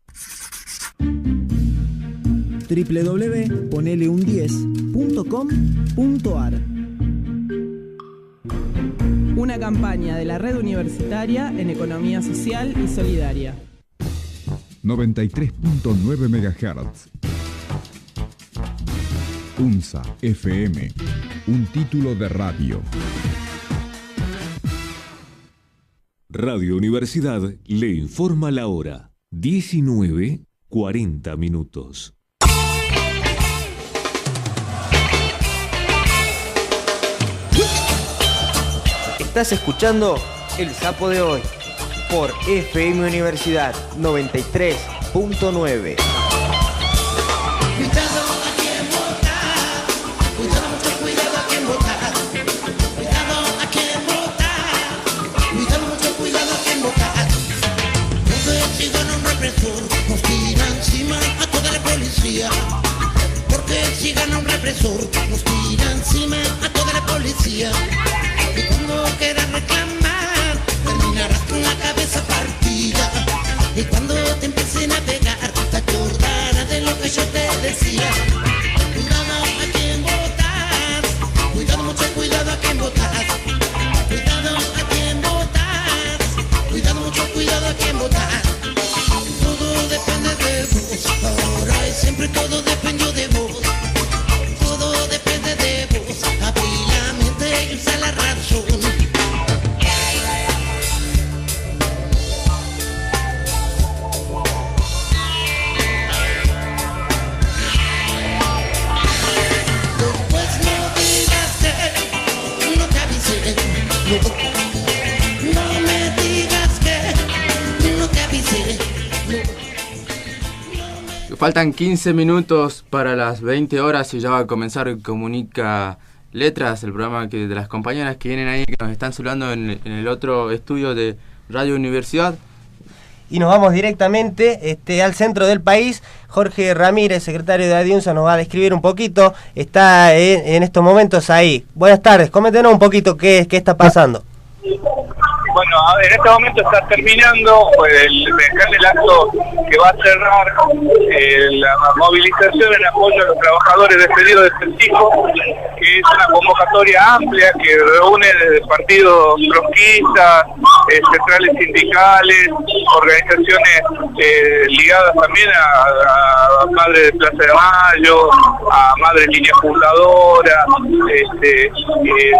www.poneleun10.com.ar. Una campaña de la Red Universitaria en Economía Social y Solidaria. 93.9 MHz. UNSA FM, un título de radio. Radio Universidad le informa la hora. 19:40. Estás escuchando El Sapo de Hoy por FM Universidad 93.9. Nos tira encima a toda la policía, porque si gana un represor nos tira encima a toda la policía, y cuando quieras reclamar terminarás con la cabeza partida, y cuando te empiecen a pegar te acordarás de lo que yo te decía. Cuidado a quien votas, cuidado, mucho cuidado a quien votas, cuidado a quien votas, cuidado, mucho cuidado a quien votas. Depende de vos, ahora y siempre todo dependió de vos. Todo depende de vos, abrí la mente y usa la razón. Después no digas que no te avisé, no me digas que no te avisé. Faltan 15 minutos para las 20 horas y ya va a comenzar Comunica Letras, el programa de las compañeras que vienen ahí, que nos están saludando en el otro estudio de Radio Universidad. Y nos vamos directamente al centro del país. Jorge Ramírez, secretario de ADIUNSA, nos va a describir un poquito. Está en estos momentos ahí. Buenas tardes, coméntenos un poquito qué está pasando. Bueno, en este momento está terminando el acto que va a cerrar la movilización en apoyo a los trabajadores despedidos de Certijo, que es una convocatoria amplia que reúne desde partidos trotskistas, centrales sindicales, organizaciones ligadas también a Madres de Plaza de Mayo, a Madres Línea Fundadora,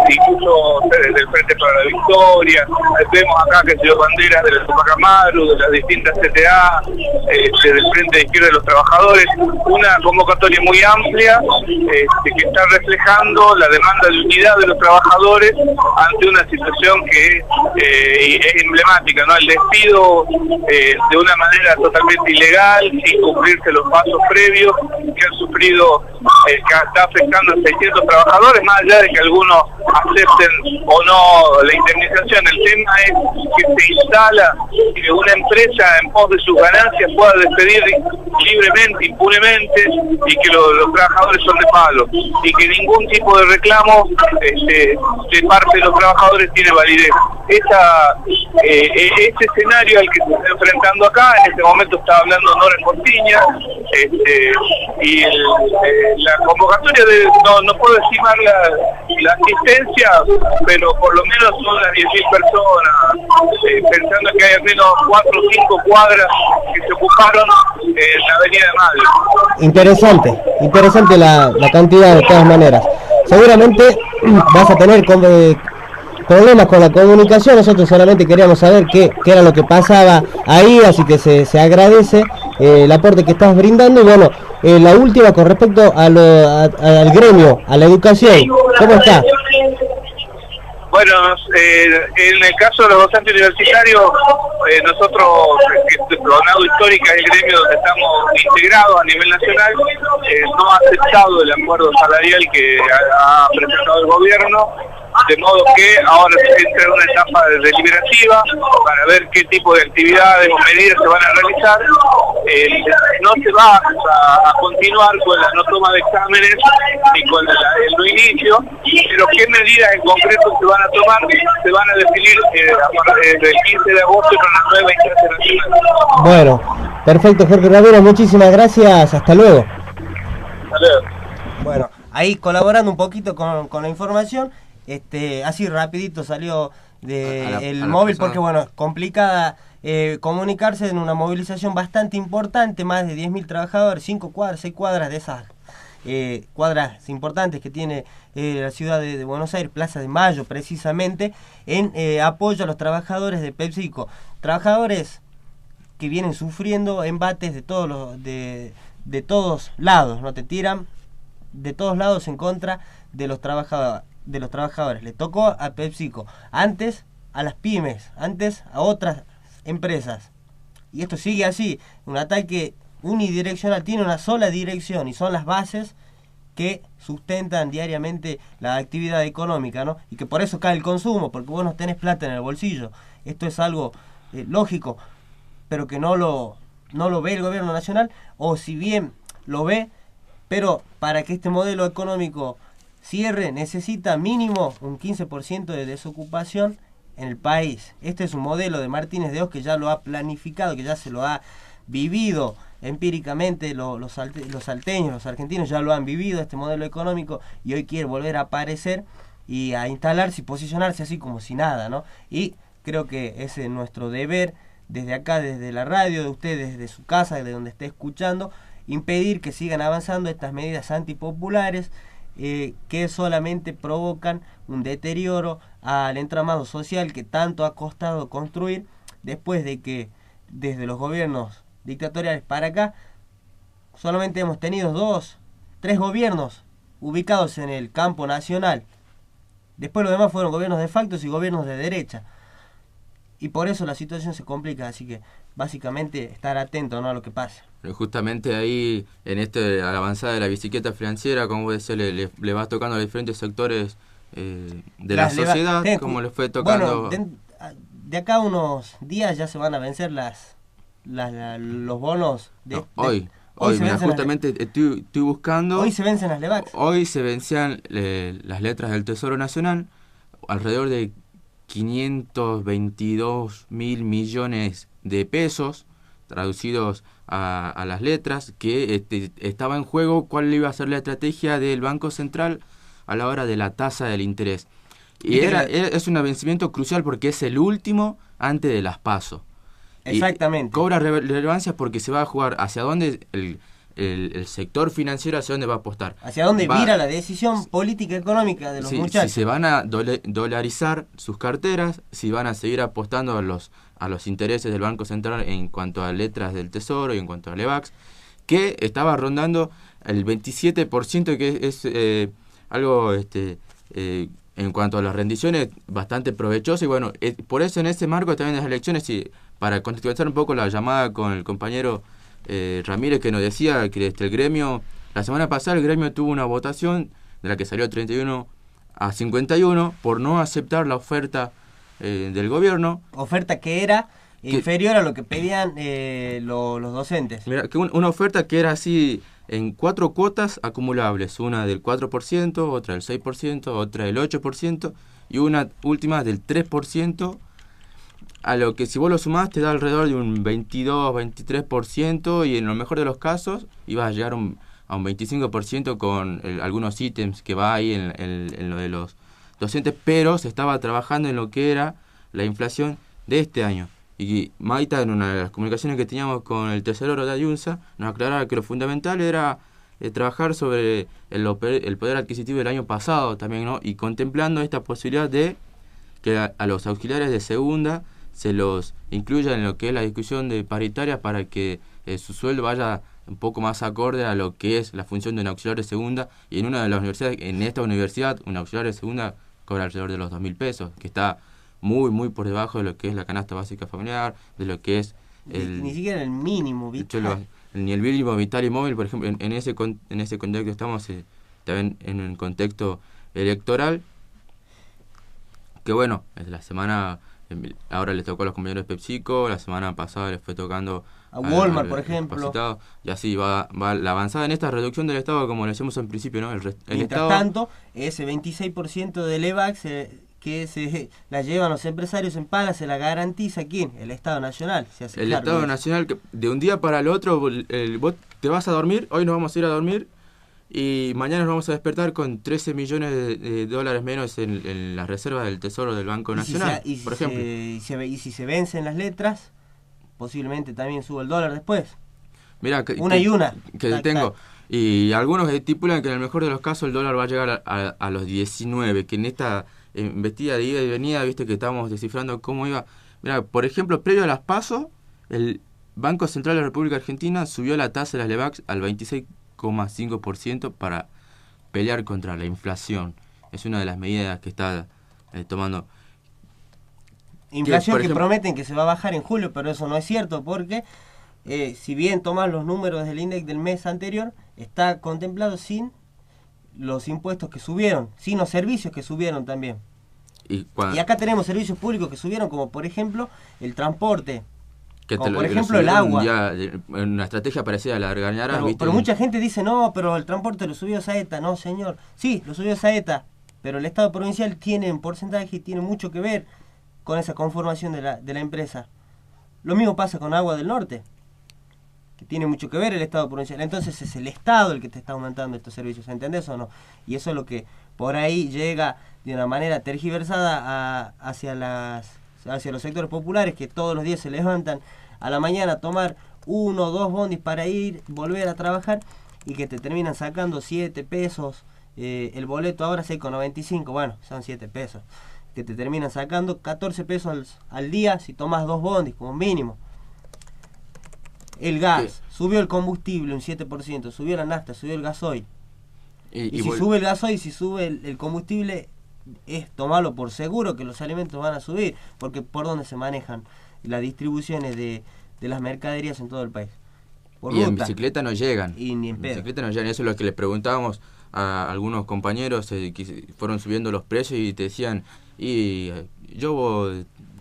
incluso del Frente para la Victoria. Vemos acá que se dio banderas de la Tupac Amaru, de las distintas CTA, del Frente de Izquierda de los Trabajadores, una convocatoria muy amplia que está reflejando la demanda de unidad de los trabajadores ante una situación que es emblemática, ¿no? El despido de una manera totalmente ilegal, sin cumplirse los pasos previos, que han sufrido, que está afectando a 600 trabajadores, más allá de que algunos acepten o no la indemnización. El tema es que se instala que una empresa en pos de sus ganancias pueda despedir libremente, impunemente, y que los trabajadores son de palo, y que ningún tipo de reclamo de parte de los trabajadores tiene validez. Este escenario al que se está enfrentando acá, en este momento está hablando Nora Cortiña, y la convocatoria no puedo estimar la asistencia, pero por lo menos son las 10.000 personas, pensando que hay al menos 4 o 5 cuadras que se ocuparon en la Avenida de Mayo. Interesante la cantidad, de todas maneras. Seguramente vas a tener problemas con la comunicación. Nosotros solamente queríamos saber qué era lo que pasaba ahí, así que se agradece el aporte que estás brindando. Y bueno, la última con respecto al gremio, a la educación, ¿cómo está? Bueno, en el caso de los docentes universitarios, nosotros, Pronado Histórica es el gremio donde estamos integrados a nivel nacional, no ha aceptado el acuerdo salarial que ha presentado el gobierno, de modo que ahora se entra en una etapa deliberativa para ver qué tipo de actividades o medidas se van a realizar. No se va a continuar con la no toma de exámenes ni con el no inicio, pero qué medidas en concreto se van a tomar se van a definir del 15 de agosto con la nueva instancia nacional. Bueno, perfecto, Jorge Ramírez, muchísimas gracias, hasta luego. Hasta luego. Bueno, ahí colaborando un poquito con la información. Así rapidito salió el móvil porque bueno, complicada comunicarse en una movilización bastante importante, más de 10.000 trabajadores, 5 cuadras, 6 cuadras de esas cuadras importantes que tiene la ciudad de Buenos Aires, Plaza de Mayo precisamente, en apoyo a los trabajadores de PepsiCo. Trabajadores que vienen sufriendo embates de todos lados, ¿no? Te tiran de todos lados en contra de los trabajadores. Le tocó a PepsiCo, antes a las pymes, antes a otras empresas. Y esto sigue así, un ataque unidireccional, tiene una sola dirección y son las bases que sustentan diariamente la actividad económica, ¿no? Y que por eso cae el consumo, porque vos no tenés plata en el bolsillo. Esto es algo lógico, pero que no lo ve el gobierno nacional, o si bien lo ve, pero para que este modelo económico cierre necesita mínimo un 15% de desocupación en el país. Este es un modelo de Martínez de Hoz que ya lo ha planificado, que ya se lo ha vivido empíricamente, los salteños, los argentinos ya lo han vivido, este modelo económico, y hoy quiere volver a aparecer y a instalarse y posicionarse así como si nada, ¿no? Y creo que ese es nuestro deber, desde acá, desde la radio, de ustedes, desde su casa, desde donde esté escuchando, impedir que sigan avanzando estas medidas antipopulares que solamente provocan un deterioro al entramado social que tanto ha costado construir después de que desde los gobiernos dictatoriales para acá solamente hemos tenido 2, 3 gobiernos ubicados en el campo nacional. Después los demás fueron gobiernos de facto y gobiernos de derecha. Y por eso la situación se complica, así que básicamente estar atento, ¿no?, a lo que pasa. Justamente ahí, en a la avanzada de la bicicleta financiera, como vos decías, le vas tocando a diferentes sectores de la sociedad, como le fue tocando... Bueno, de acá a unos días ya se van a vencer los bonos de... Hoy mira, justamente estoy buscando... Hoy se vencen las LEVAX. Hoy se vencían las letras del Tesoro Nacional, alrededor de 522 mil millones de pesos, traducidos a las letras, que estaba en juego cuál iba a ser la estrategia del Banco Central a la hora de la tasa del interés. Y es un vencimiento crucial porque es el último antes de las PASO. Exactamente. Y cobra relevancia porque se va a jugar hacia dónde el sector financiero, hacia dónde va a apostar. Hacia dónde vira la decisión política económica de los muchachos. Si se van a dolarizar sus carteras, si van a seguir apostando a los intereses del Banco Central en cuanto a letras del Tesoro y en cuanto a LEVAX, que estaba rondando el 27%, que es algo en cuanto a las rendiciones bastante provechoso. Y bueno, por eso en ese marco también de las elecciones, y para contextualizar un poco la llamada con el compañero Ramírez, que nos decía que el gremio, la semana pasada el gremio tuvo una votación de la que salió 31 a 51 por no aceptar la oferta del gobierno. Oferta que era inferior a lo que pedían los docentes. Mira, que una oferta que era así en 4 cuotas acumulables, una del 4%, otra del 6%, otra del 8% y una última del 3%, a lo que si vos lo sumás te da alrededor de un 22-23%, y en lo mejor de los casos ibas a llegar a un 25% con algunos ítems que va ahí en lo de los docentes, pero se estaba trabajando en lo que era la inflación de este año. Y Maita, en una de las comunicaciones que teníamos con el tesorero de Ayunza, nos aclaraba que lo fundamental era trabajar sobre el poder adquisitivo del año pasado también, ¿no? Y contemplando esta posibilidad de que a los auxiliares de segunda se los incluya en lo que es la discusión de paritarias, para que su sueldo vaya un poco más acorde a lo que es la función de un auxiliar de segunda. Y en una de las universidades, en esta universidad, un auxiliar de segunda cobra alrededor de los 2.000 pesos, que está muy, muy por debajo de lo que es la canasta básica familiar, de lo que es ni siquiera el mínimo vital. Ni el mínimo vital y móvil, por ejemplo, en ese contexto estamos también en un contexto electoral, que bueno, la semana... Ahora les tocó a los compañeros de PepsiCo, la semana pasada les fue tocando a Walmart, por ejemplo. Y así va la avanzada en esta reducción del Estado, como le decíamos en principio, ¿no? Mientras Estado, tanto, ese 26% de LEVAX que se la llevan los empresarios en paga, se la garantiza ¿quién? El Estado Nacional. El Estado Nacional, que de un día para el otro, vos te vas a dormir, hoy nos vamos a ir a dormir, y mañana nos vamos a despertar con 13 millones de dólares menos en las reservas del Tesoro del Banco Nacional, por ejemplo. Y si se vencen las letras, posiblemente también suba el dólar después. Mira, que te tengo. Y algunos estipulan que en el mejor de los casos el dólar va a llegar a los 19, que en esta embestida de ida y venida, viste que estábamos descifrando cómo iba. Mira, por ejemplo, previo a las PASO, el Banco Central de la República Argentina subió la tasa de las LEVAX al 26,5% para pelear contra la inflación. Es una de las medidas que está tomando. Inflación que prometen que se va a bajar en julio, pero eso no es cierto porque si bien toman los números del INDEC del mes anterior, está contemplado sin los impuestos que subieron, sin los servicios que subieron también. Y acá tenemos servicios públicos que subieron, como por ejemplo el transporte, como por ejemplo el agua. Ya, una estrategia parecida a la de Garñarás, pero mucha gente dice, no, pero el transporte lo subió Saeta. No, señor. Sí, lo subió Saeta, pero el Estado provincial tiene en porcentaje y tiene mucho que ver con esa conformación de la empresa. Lo mismo pasa con Agua del Norte, que tiene mucho que ver el Estado provincial. Entonces es el Estado el que te está aumentando estos servicios, ¿entendés o no? Y eso es lo que por ahí llega de una manera tergiversada hacia los sectores populares, que todos los días se levantan a la mañana a tomar 1 o 2 bondis para volver a trabajar, y que te terminan sacando 7 pesos, el boleto ahora 6,95, bueno, son 7 pesos, que te terminan sacando 14 pesos al día si tomas 2 bondis como mínimo. El gas, subió el combustible un 7%, subió la nafta, subió el gasoil. Y si sube el gasoil, si sube el combustible, es tomarlo por seguro que los alimentos van a subir, porque por donde se manejan las distribuciones de las mercaderías en todo el país. Por ruta. En bicicleta no llegan. Y ni en pedo. Bicicleta no llegan. Eso es lo que le preguntábamos a algunos compañeros que fueron subiendo los precios y te decían, yo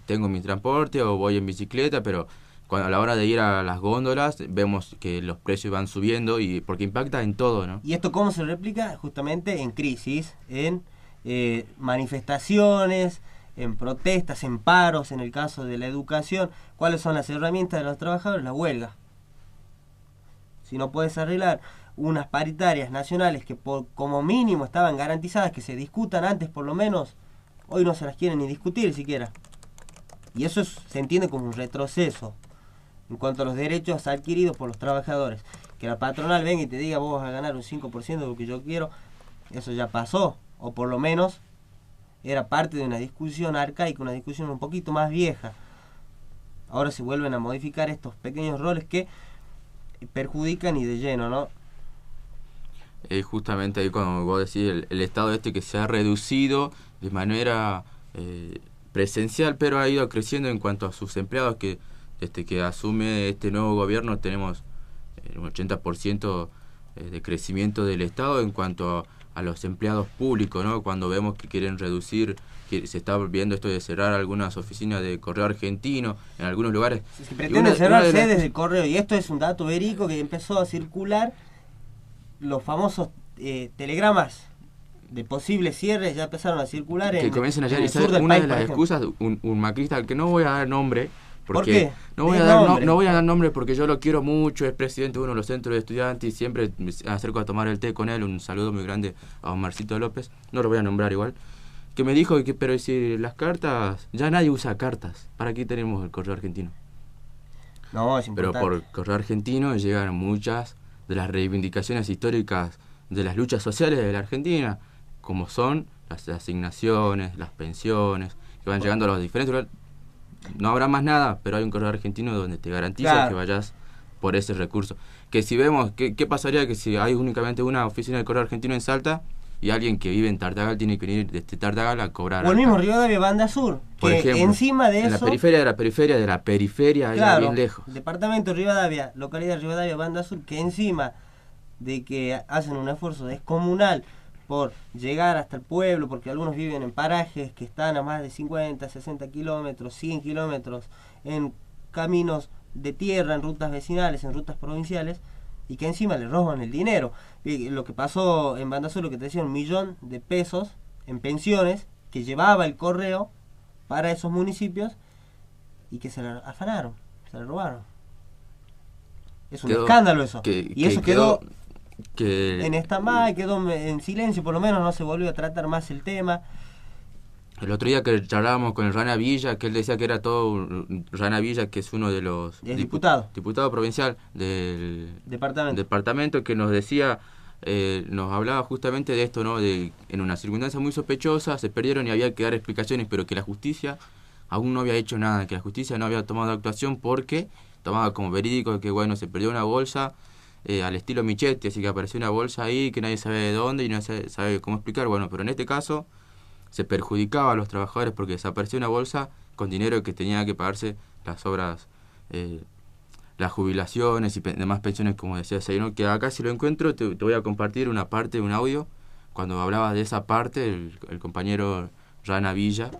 tengo mi transporte o voy en bicicleta, pero a la hora de ir a las góndolas vemos que los precios van subiendo, y porque impacta en todo, ¿no? ¿Y esto cómo se replica? Justamente en crisis, en manifestaciones, en protestas, en paros, en el caso de la educación. ¿Cuáles son las herramientas de los trabajadores? La huelga. Si no puedes arreglar unas paritarias nacionales que como mínimo estaban garantizadas, que se discutan antes por lo menos, hoy no se las quieren ni discutir siquiera. Y eso se entiende como un retroceso en cuanto a los derechos adquiridos por los trabajadores. Que la patronal venga y te diga, vos vas a ganar un 5% de lo que yo quiero, eso ya pasó, o por lo menos era parte de una discusión arcaica, una discusión un poquito más vieja. Ahora se vuelven a modificar estos pequeños roles que perjudican y de lleno, ¿no? Justamente ahí cuando vos decís el Estado que se ha reducido de manera presencial, pero ha ido creciendo en cuanto a sus empleados, que desde que asume este nuevo gobierno tenemos un 80% de crecimiento del Estado en cuanto a los empleados públicos, ¿no? Cuando vemos que quieren reducir, que se está viendo esto de cerrar algunas oficinas de Correo Argentino en algunos lugares. Se pretende cerrar sedes de Correo, y esto es un dato verídico que empezó a circular. Los famosos telegramas de posibles cierres ya empezaron a circular que comiencen a llegar. Una de las excusas, un macrista al que no voy a dar nombre, porque no voy a dar nombre porque yo lo quiero mucho, es presidente de uno de los centros de estudiantes y siempre me acerco a tomar el té con él. Un saludo muy grande a Omarcito López, no lo voy a nombrar igual, que me dijo que pero si las cartas, ya nadie usa cartas, ¿para qué tenemos el Correo Argentino? No, es importante. Pero por Correo Argentino llegan muchas de las reivindicaciones históricas de las luchas sociales de la Argentina, como son las asignaciones, las pensiones, que van llegando a los diferentes lugares. No habrá más nada, pero hay un Correo Argentino donde te garantiza que vayas por ese recurso. Que si vemos, ¿qué pasaría que si hay únicamente una oficina del Correo Argentino en Salta y alguien que vive en Tartagal tiene que venir desde Tartagal a cobrar? O el mismo Rivadavia Banda Sur, por que ejemplo, encima de eso... En la periferia de la periferia de la periferia, allá bien lejos. Departamento Rivadavia, localidad Rivadavia Banda Sur, que encima de que hacen un esfuerzo descomunal por llegar hasta el pueblo, porque algunos viven en parajes que están a más de 50, 60 kilómetros, 100 kilómetros, en caminos de tierra, en rutas vecinales, en rutas provinciales, y que encima le roban el dinero. Y lo que pasó en Banda Sur, lo que te decía, 1 millón de pesos en pensiones que llevaba el correo para esos municipios y que se le afanaron, se le robaron. Es un escándalo eso. Y eso quedó en stand-by, quedó en silencio, por lo menos no se volvió a tratar más el tema. El otro día que charlábamos con el Rana Villa, que él decía que era todo... Rana Villa, que es uno de los... Diputado provincial del departamento, que nos decía... nos hablaba justamente de esto, ¿no? De en una circunstancia muy sospechosa se perdieron y había que dar explicaciones, pero que la justicia aún no había hecho nada, que la justicia no había tomado actuación porque tomaba como verídico que, bueno, se perdió una bolsa al estilo Michetti, así que apareció una bolsa ahí que nadie sabe de dónde y no se sabe cómo explicar. Bueno, pero en este caso se perjudicaba a los trabajadores porque desapareció una bolsa con dinero que tenía que pagarse las obras, las jubilaciones y demás pensiones, como decía Seino, que acá si lo encuentro te voy a compartir una parte de un audio cuando hablaba de esa parte el compañero Rana Villa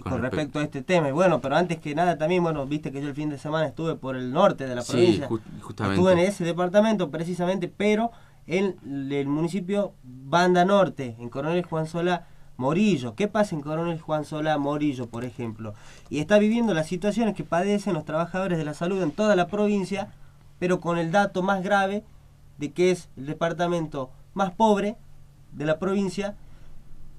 con respecto a este tema. Y bueno, pero antes que nada también, bueno, viste que yo el fin de semana estuve por el norte de la provincia. Justamente. Estuve en ese departamento precisamente, pero en el municipio Banda Norte, en Coronel Juan Solá Morillo. ¿Qué pasa en Coronel Juan Solá Morillo, por ejemplo? Y está viviendo las situaciones que padecen los trabajadores de la salud en toda la provincia, pero con el dato más grave de que es el departamento más pobre de la provincia,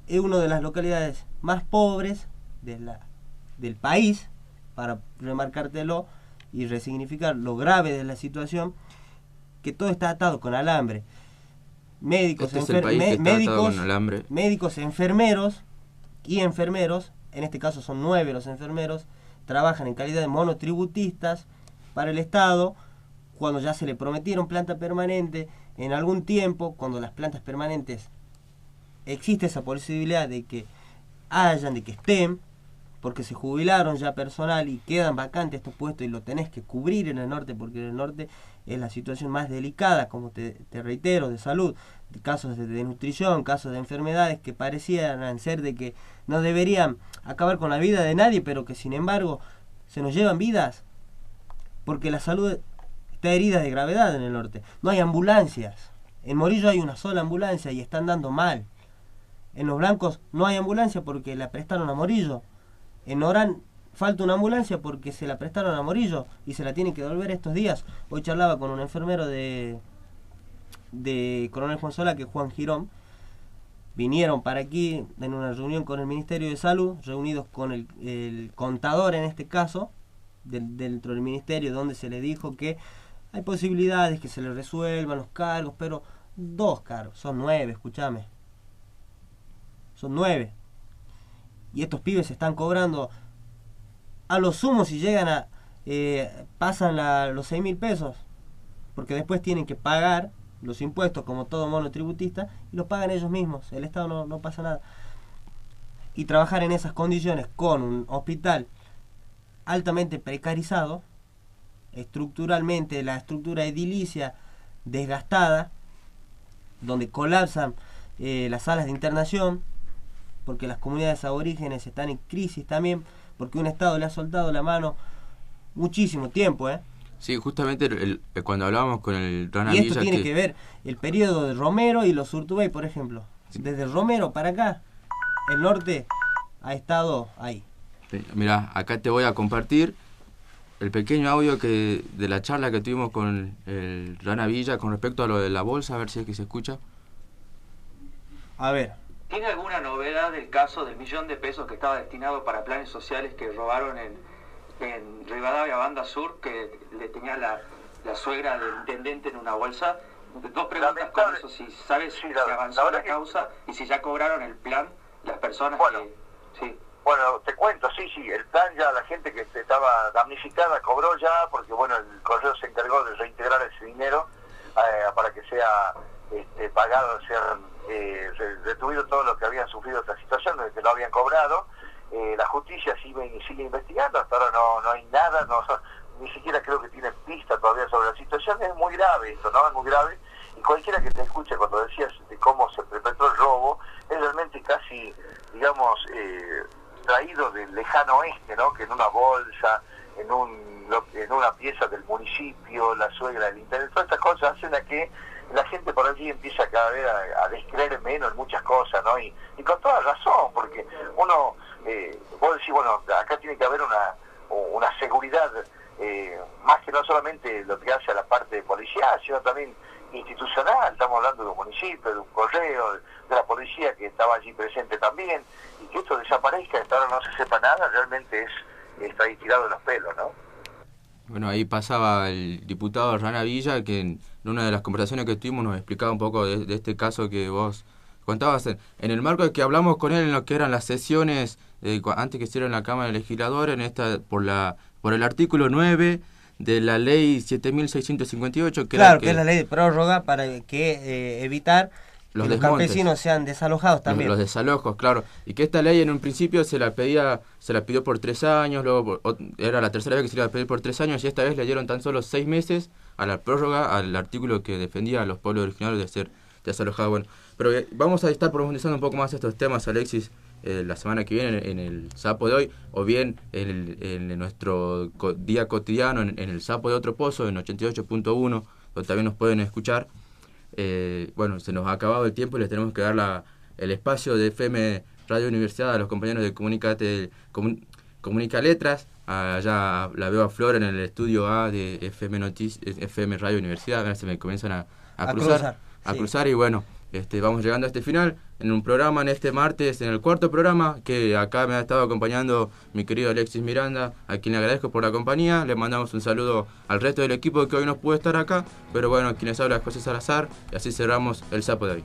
es una de las localidades más pobres del país, para remarcártelo y resignificar lo grave de la situación, que todo está atado con alambre. Médicos, médicos, enfermeros y enfermeros, en este caso son 9 los enfermeros, trabajan en calidad de monotributistas para el Estado, cuando ya se le prometieron planta permanente en algún tiempo, cuando las plantas permanentes existe esa posibilidad de que hayan, de que estén, porque se jubilaron ya personal y quedan vacantes estos puestos y lo tenés que cubrir en el norte, porque en el norte es la situación más delicada, como te reitero, de salud, de casos de desnutrición, casos de enfermedades que parecieran ser de que no deberían acabar con la vida de nadie, pero que sin embargo se nos llevan vidas, porque la salud está herida de gravedad en el norte. No hay ambulancias. En Morillo hay una sola ambulancia y están dando mal. En Los Blancos no hay ambulancia porque la prestaron a Morillo. En Orán falta una ambulancia porque se la prestaron a Morillo y se la tienen que devolver estos días. Hoy charlaba con un enfermero de Coronel Juan Solá, que es Juan Girón. Vinieron para aquí en una reunión con el Ministerio de Salud, reunidos con el contador en este caso, dentro del Ministerio, donde se le dijo que hay posibilidades que se le resuelvan los cargos, pero 2 cargos, son 9, escúchame. Son 9. Y estos pibes se están cobrando a lo sumo si llegan a pasan los 6.000 pesos, porque después tienen que pagar los impuestos como todo monotributista y los pagan ellos mismos, el Estado no pasa nada. Y trabajar en esas condiciones con un hospital altamente precarizado, estructuralmente la estructura edilicia desgastada, donde colapsan las salas de internación, porque las comunidades aborígenes están en crisis también, porque un Estado le ha soltado la mano muchísimo tiempo, Sí, justamente cuando hablábamos con el Rana y Villa... esto tiene que ver el periodo de Romero y los Urtubey, por ejemplo. Desde Romero para acá, el norte ha estado ahí. Sí, mirá, acá te voy a compartir el pequeño audio de la charla que tuvimos con el Rana Villa con respecto a lo de la bolsa, a ver si es que se escucha. A ver. ¿Tiene alguna novedad del caso del $1.000.000 de pesos que estaba destinado para planes sociales que robaron en Rivadavia, Banda Sur, que le tenía la suegra del intendente en una bolsa? 2 preguntas con eso, si sabes si avanzó la causa y si ya cobraron el plan las personas Bueno, te cuento, sí, el plan ya, la gente que estaba damnificada cobró ya, porque bueno, el correo se encargó de reintegrar ese dinero para que sea pagado, retribuido todo lo que habían sufrido esta situación, desde que lo habían cobrado. La justicia sigue investigando, hasta ahora no hay nada, ni siquiera creo que tiene pista todavía sobre la situación. Es muy grave esto, ¿no? Es muy grave, y cualquiera que te escuche cuando decías de cómo se perpetró el robo, es realmente casi, digamos, traído del lejano oeste, ¿no? Que en una bolsa, en una pieza del municipio, la suegra del intendente, todas estas cosas hacen a que la gente por allí empieza cada vez a descreer menos en muchas cosas, ¿no? Y con toda razón, porque uno, vos decís, bueno, acá tiene que haber una seguridad, más que no solamente lo que hace a la parte policial, sino también institucional. Estamos hablando de un municipio, de un correo, de la policía policía que estaba allí presente también, y que esto desaparezca, hasta ahora no se sepa nada, realmente está ahí tirado de los pelos, ¿no? Bueno, ahí pasaba el diputado Rana Villa, que en una de las conversaciones que tuvimos nos explicaba un poco de este caso que vos contabas, en el marco de que hablamos con él en lo que eran las sesiones antes que hicieron la Cámara de Legisladores, por el artículo 9 de la ley 7.658, que es la ley de prórroga para evitar los que los campesinos sean desalojados también. Los desalojos, claro. Y que esta ley en un principio se la pidió por 3 años, luego era la tercera vez que se la pidió por 3 años, y esta vez le dieron tan solo 6 meses a la prórroga, al artículo que defendía a los pueblos originarios de ser desalojados. Bueno, pero vamos a estar profundizando un poco más estos temas, Alexis, la semana que viene en el Sapo de Hoy, o bien en nuestro día cotidiano, en el Sapo de Otro Pozo, en 88.1, donde también nos pueden escuchar. Bueno, se nos ha acabado el tiempo y les tenemos que dar el espacio de FM Radio Universidad a los compañeros de Comunica Letras. Allá la veo a Flor en el estudio A de FM Radio Universidad. Ahora se me comienzan a cruzar y bueno, vamos llegando a este final en un programa, en este martes, en el 4º programa, que acá me ha estado acompañando mi querido Alexis Miranda, a quien le agradezco por la compañía. Le mandamos un saludo al resto del equipo que hoy no pudo estar acá, pero bueno, quienes habla es José Salazar, y así cerramos el Sapo de Hoy.